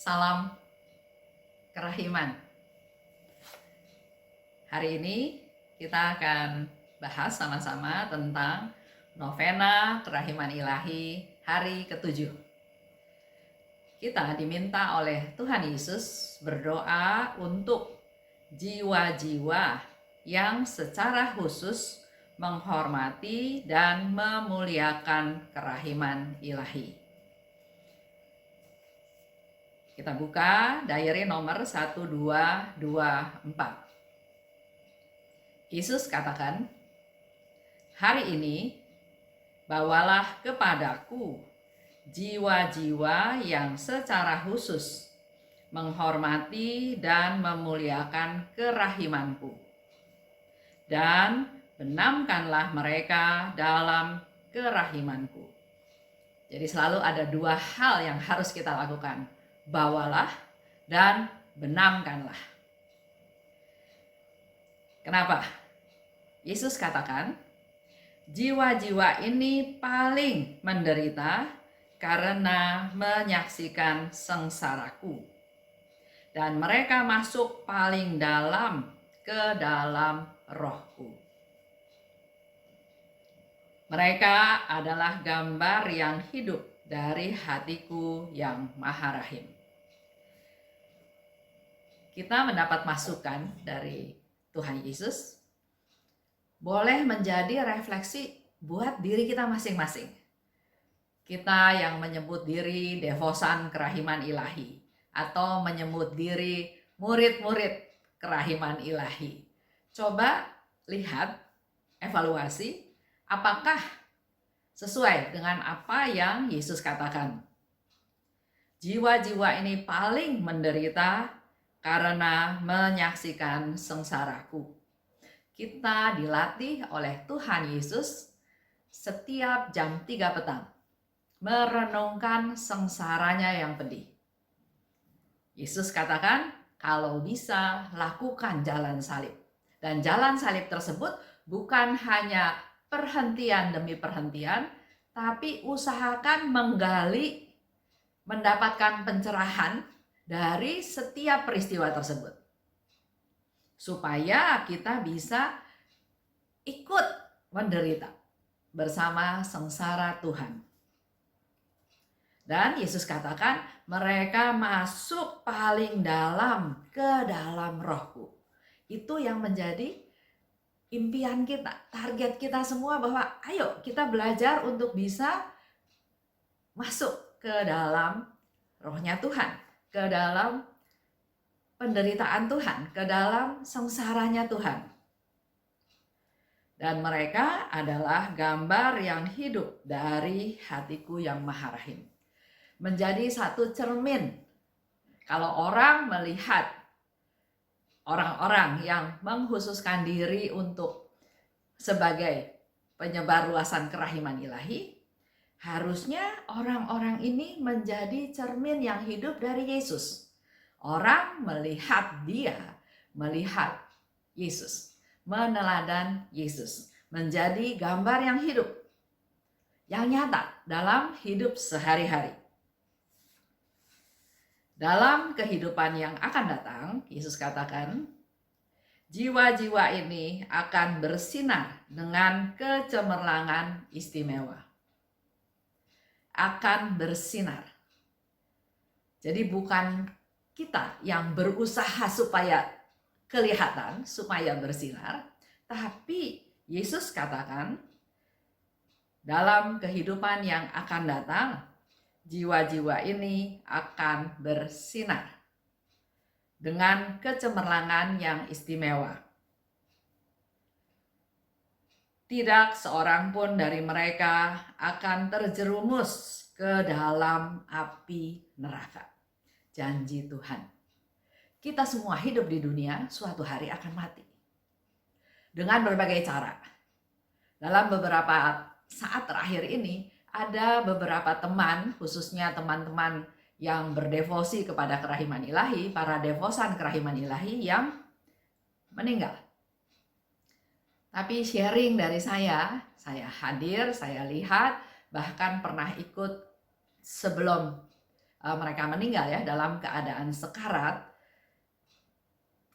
Salam kerahiman. Hari ini kita akan bahas sama-sama tentang novena kerahiman ilahi hari ke-7. Kita diminta oleh Tuhan Yesus berdoa untuk jiwa-jiwa yang secara khusus menghormati dan memuliakan kerahiman ilahi. Kita buka diary nomor 1224. Yesus katakan, "Hari ini bawalah kepadaku jiwa-jiwa yang secara khusus menghormati dan memuliakan kerahimanku, dan benamkanlah mereka dalam kerahimanku." Jadi selalu ada dua hal yang harus kita lakukan. Bawalah dan benamkanlah. Kenapa? Yesus katakan, jiwa-jiwa ini paling menderita karena menyaksikan sengsaraku. Dan mereka masuk paling dalam ke dalam rohku. Mereka adalah gambar yang hidup dari hatiku yang maha rahim. Kita mendapat masukan dari Tuhan Yesus, boleh menjadi refleksi buat diri kita masing-masing. Kita yang menyebut diri devosan kerahiman ilahi, atau menyebut diri murid-murid kerahiman ilahi. Coba lihat, evaluasi, apakah sesuai dengan apa yang Yesus katakan. Jiwa-jiwa ini paling menderita karena menyaksikan sengsaraku. Kita dilatih oleh Tuhan Yesus setiap jam 3 petang merenungkan sengsaranya yang pedih. Yesus katakan, kalau bisa lakukan jalan salib. Dan jalan salib tersebut bukan hanya perhentian demi perhentian, tapi usahakan menggali, mendapatkan pencerahan dari setiap peristiwa tersebut, supaya kita bisa ikut menderita bersama sengsara Tuhan. Dan Yesus katakan, mereka masuk paling dalam ke dalam rohku. Itu yang menjadi impian kita, target kita semua, bahwa ayo kita belajar untuk bisa masuk ke dalam rohnya Tuhan, ke dalam penderitaan Tuhan, ke dalam sengsaranya Tuhan. Dan mereka adalah gambar yang hidup dari hatiku yang maha rahim. Menjadi satu cermin. Kalau orang melihat orang-orang yang mengkhususkan diri untuk sebagai penyebar luasan kerahiman ilahi, harusnya orang-orang ini menjadi cermin yang hidup dari Yesus. Orang melihat dia, melihat Yesus, meneladan Yesus, menjadi gambar yang hidup, yang nyata dalam hidup sehari-hari. Dalam kehidupan yang akan datang, Yesus katakan, jiwa-jiwa ini akan bersinar dengan kecemerlangan istimewa. Akan bersinar. Jadi bukan kita yang berusaha supaya kelihatan, supaya bersinar, tapi Yesus katakan dalam kehidupan yang akan datang, jiwa-jiwa ini akan bersinar dengan kecemerlangan yang istimewa. Tidak seorang pun dari mereka akan terjerumus ke dalam api neraka. Janji Tuhan. Kita semua hidup di dunia suatu hari akan mati. Dengan berbagai cara. Dalam beberapa saat terakhir ini, ada beberapa teman, khususnya teman-teman yang berdevosi kepada kerahiman ilahi, para devosan kerahiman ilahi yang meninggal. Tapi sharing dari saya hadir, saya lihat, bahkan pernah ikut sebelum mereka meninggal ya dalam keadaan sekarat,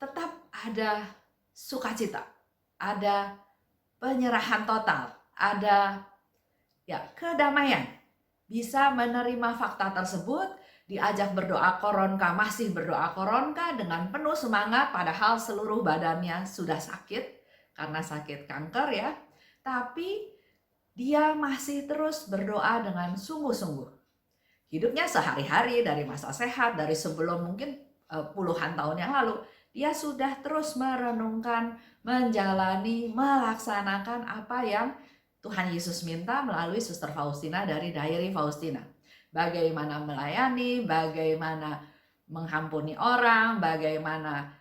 tetap ada sukacita, ada penyerahan total, ada ya kedamaian. Bisa menerima fakta tersebut, diajak berdoa koronka, masih berdoa koronka dengan penuh semangat, padahal seluruh badannya sudah sakit karena sakit kanker ya. Tapi dia masih terus berdoa dengan sungguh-sungguh. Hidupnya sehari-hari dari masa sehat, dari sebelum mungkin puluhan tahun yang lalu, dia sudah terus merenungkan, menjalani, melaksanakan apa yang Tuhan Yesus minta melalui Suster Faustina dari Diary Faustina. Bagaimana melayani, bagaimana mengampuni orang, bagaimana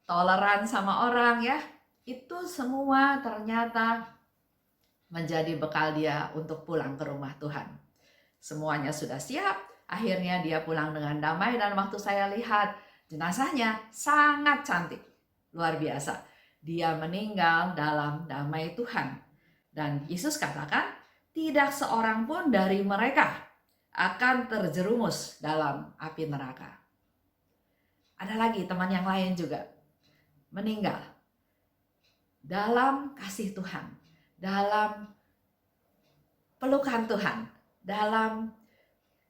toleran sama orang ya. Itu semua ternyata menjadi bekal dia untuk pulang ke rumah Tuhan. Semuanya sudah siap, akhirnya dia pulang dengan damai, dan waktu saya lihat jenazahnya sangat cantik, luar biasa. Dia meninggal dalam damai Tuhan. Dan Yesus katakan, tidak seorang pun dari mereka akan terjerumus dalam api neraka. Ada lagi teman yang lain juga meninggal dalam kasih Tuhan, dalam pelukan Tuhan, dalam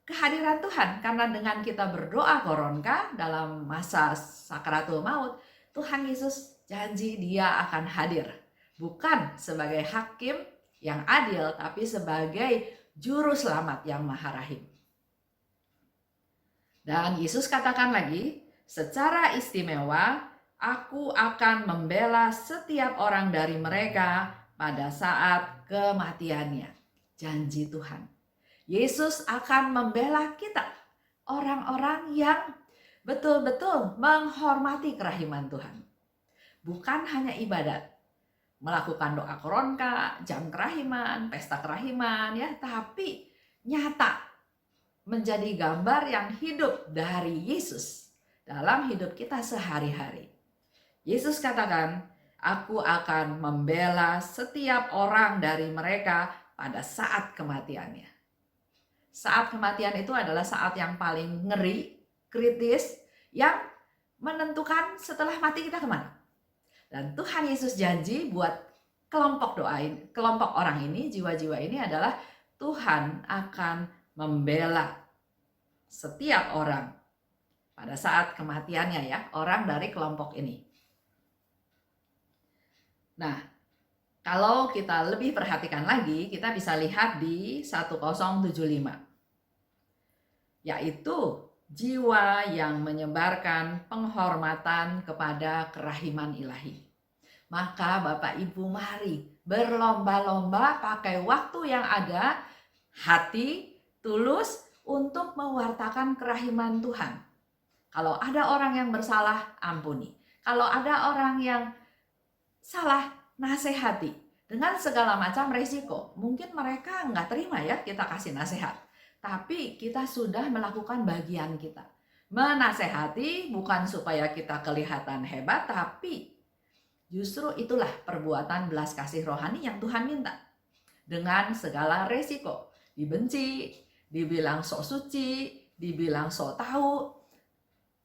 kehadiran Tuhan. Karena dengan kita berdoa koronka dalam masa sakaratul maut, Tuhan Yesus janji dia akan hadir. Bukan sebagai hakim yang adil, tapi sebagai juru selamat yang maha rahim. Dan Yesus katakan lagi, secara istimewa, aku akan membela setiap orang dari mereka pada saat kematiannya. Janji Tuhan. Yesus akan membela kita, orang-orang yang betul-betul menghormati kerahiman Tuhan. Bukan hanya ibadat, melakukan doa koronka, jam kerahiman, pesta kerahiman ya, tapi nyata menjadi gambar yang hidup dari Yesus dalam hidup kita sehari-hari. Yesus katakan, aku akan membela setiap orang dari mereka pada saat kematiannya. Saat kematian itu adalah saat yang paling ngeri, kritis, yang menentukan setelah mati kita kemana. Dan Tuhan Yesus janji buat kelompok orang ini, jiwa-jiwa ini adalah Tuhan akan membela setiap orang pada saat kematiannya ya, orang dari kelompok ini. Nah, kalau kita lebih perhatikan lagi, kita bisa lihat di 1075. Yaitu jiwa yang menyebarkan penghormatan kepada kerahiman ilahi. Maka Bapak Ibu mari berlomba-lomba pakai waktu yang ada, hati tulus untuk mewartakan kerahiman Tuhan. Kalau ada orang yang bersalah, ampuni. Kalau ada orang yang salah, nasihati dengan segala macam resiko. Mungkin mereka nggak terima ya kita kasih nasihat, tapi kita sudah melakukan bagian kita. Menasehati bukan supaya kita kelihatan hebat, tapi justru itulah perbuatan belas kasih rohani yang Tuhan minta. Dengan segala resiko, dibenci, dibilang sok suci, dibilang sok tahu,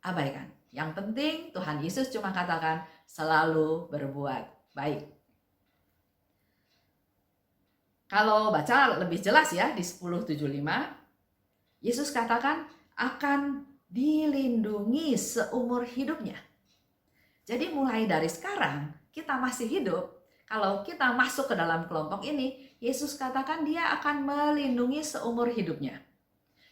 abaikan. Yang penting Tuhan Yesus cuma katakan selalu berbuat baik. Kalau baca lebih jelas ya di 1075, Yesus katakan akan dilindungi seumur hidupnya. Jadi mulai dari sekarang kita masih hidup, kalau kita masuk ke dalam kelompok ini, Yesus katakan dia akan melindungi seumur hidupnya.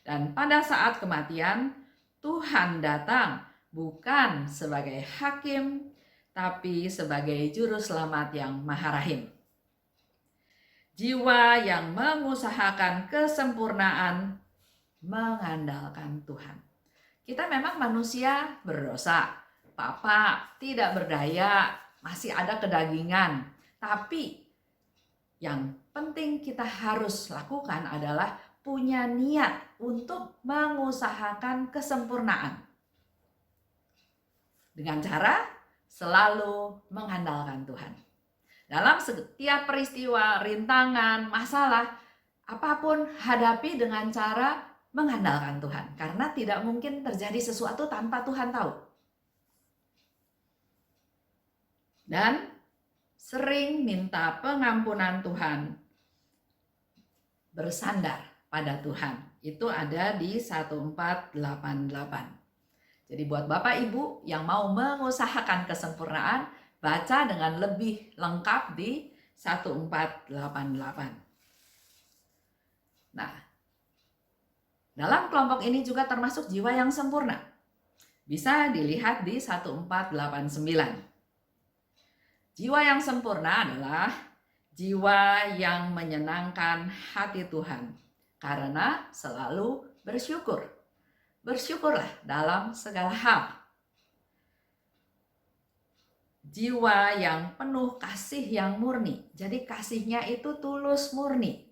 Dan pada saat kematian, Tuhan datang bukan sebagai hakim, tapi sebagai juru selamat yang maha rahim. Jiwa yang mengusahakan kesempurnaan mengandalkan Tuhan. Kita memang manusia berdosa, papa tidak berdaya, masih ada kedagingan. Tapi yang penting kita harus lakukan adalah punya niat untuk mengusahakan kesempurnaan. Dengan cara selalu mengandalkan Tuhan. Dalam setiap peristiwa, rintangan, masalah, apapun hadapi dengan cara mengandalkan Tuhan. Karena tidak mungkin terjadi sesuatu tanpa Tuhan tahu. Dan sering minta pengampunan Tuhan, bersandar pada Tuhan. Itu ada di 1488. Jadi buat Bapak Ibu yang mau mengusahakan kesempurnaan, baca dengan lebih lengkap di 1488. Nah, dalam kelompok ini juga termasuk jiwa yang sempurna. Bisa dilihat di 1489. Jiwa yang sempurna adalah jiwa yang menyenangkan hati Tuhan karena selalu bersyukur. Bersyukurlah dalam segala hal. Jiwa yang penuh kasih yang murni. Jadi kasihnya itu tulus murni,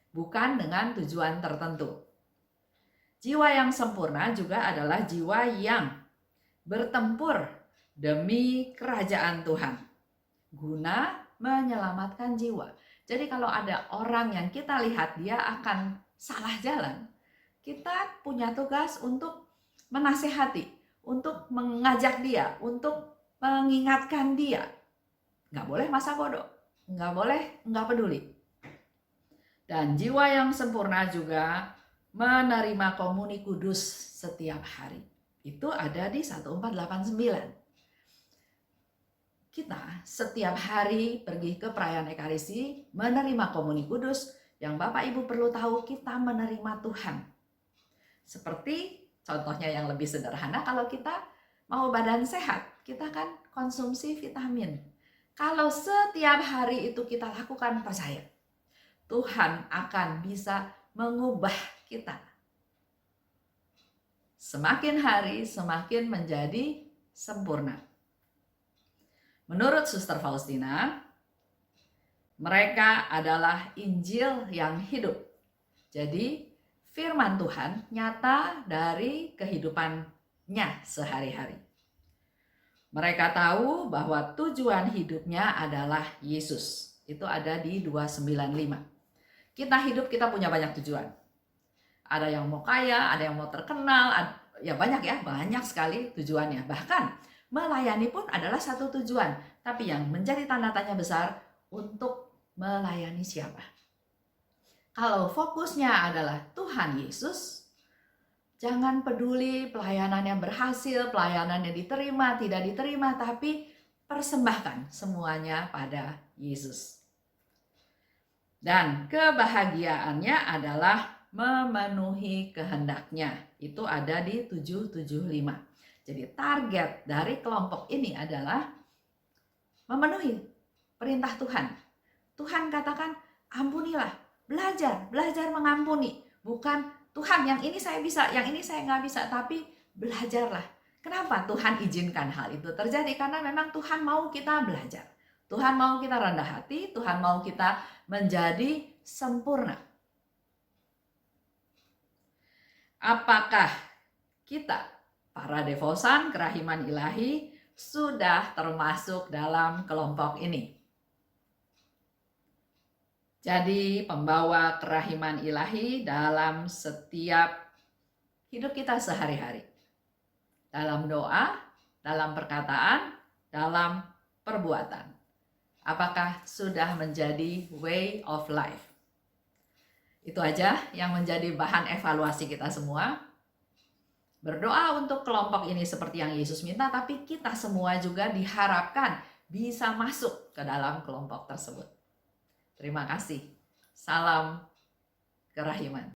bukan dengan tujuan tertentu. Jiwa yang sempurna juga adalah jiwa yang bertempur demi kerajaan Tuhan, guna menyelamatkan jiwa. Jadi kalau ada orang yang kita lihat dia akan salah jalan, kita punya tugas untuk menasehati, untuk mengajak dia, untuk mengingatkan dia. Nggak boleh masa bodoh, nggak boleh nggak peduli. Dan jiwa yang sempurna juga menerima komuni kudus setiap hari. Itu ada di 1489. Kita setiap hari pergi ke perayaan Ekaristi, menerima komuni kudus. Yang Bapak Ibu perlu tahu, kita menerima Tuhan. Seperti contohnya yang lebih sederhana, kalau kita mau badan sehat, kita kan konsumsi vitamin. Kalau setiap hari itu kita lakukan, percaya Tuhan akan bisa mengubah kita. Semakin hari semakin menjadi sempurna. Menurut Suster Faustina, mereka adalah Injil yang hidup. Jadi firman Tuhan nyata dari kehidupannya sehari-hari. Mereka tahu bahwa tujuan hidupnya adalah Yesus. Itu ada di 295. Kita hidup, kita punya banyak tujuan. Ada yang mau kaya, ada yang mau terkenal, ya banyak sekali tujuannya. Bahkan melayani pun adalah satu tujuan. Tapi yang menjadi tanda tanya besar, untuk melayani siapa? Kalau fokusnya adalah Tuhan Yesus, jangan peduli pelayanannya berhasil, pelayanannya diterima, tidak diterima, tapi persembahkan semuanya pada Yesus. Dan kebahagiaannya adalah memenuhi kehendaknya. Itu ada di 775. Jadi target dari kelompok ini adalah memenuhi perintah Tuhan. Tuhan katakan, ampunilah, belajar mengampuni. Bukan Tuhan yang ini saya bisa, yang ini saya nggak bisa, tapi belajarlah. Kenapa Tuhan izinkan hal itu terjadi? Karena memang Tuhan mau kita belajar. Tuhan mau kita rendah hati, Tuhan mau kita menjadi sempurna. Apakah kita, para devosan kerahiman ilahi, sudah termasuk dalam kelompok ini? Jadi pembawa kerahiman ilahi dalam setiap hidup kita sehari-hari. Dalam doa, dalam perkataan, dalam perbuatan. Apakah sudah menjadi way of life? Itu aja yang menjadi bahan evaluasi kita semua. Berdoa untuk kelompok ini seperti yang Yesus minta, tapi kita semua juga diharapkan bisa masuk ke dalam kelompok tersebut. Terima kasih. Salam kerahiman.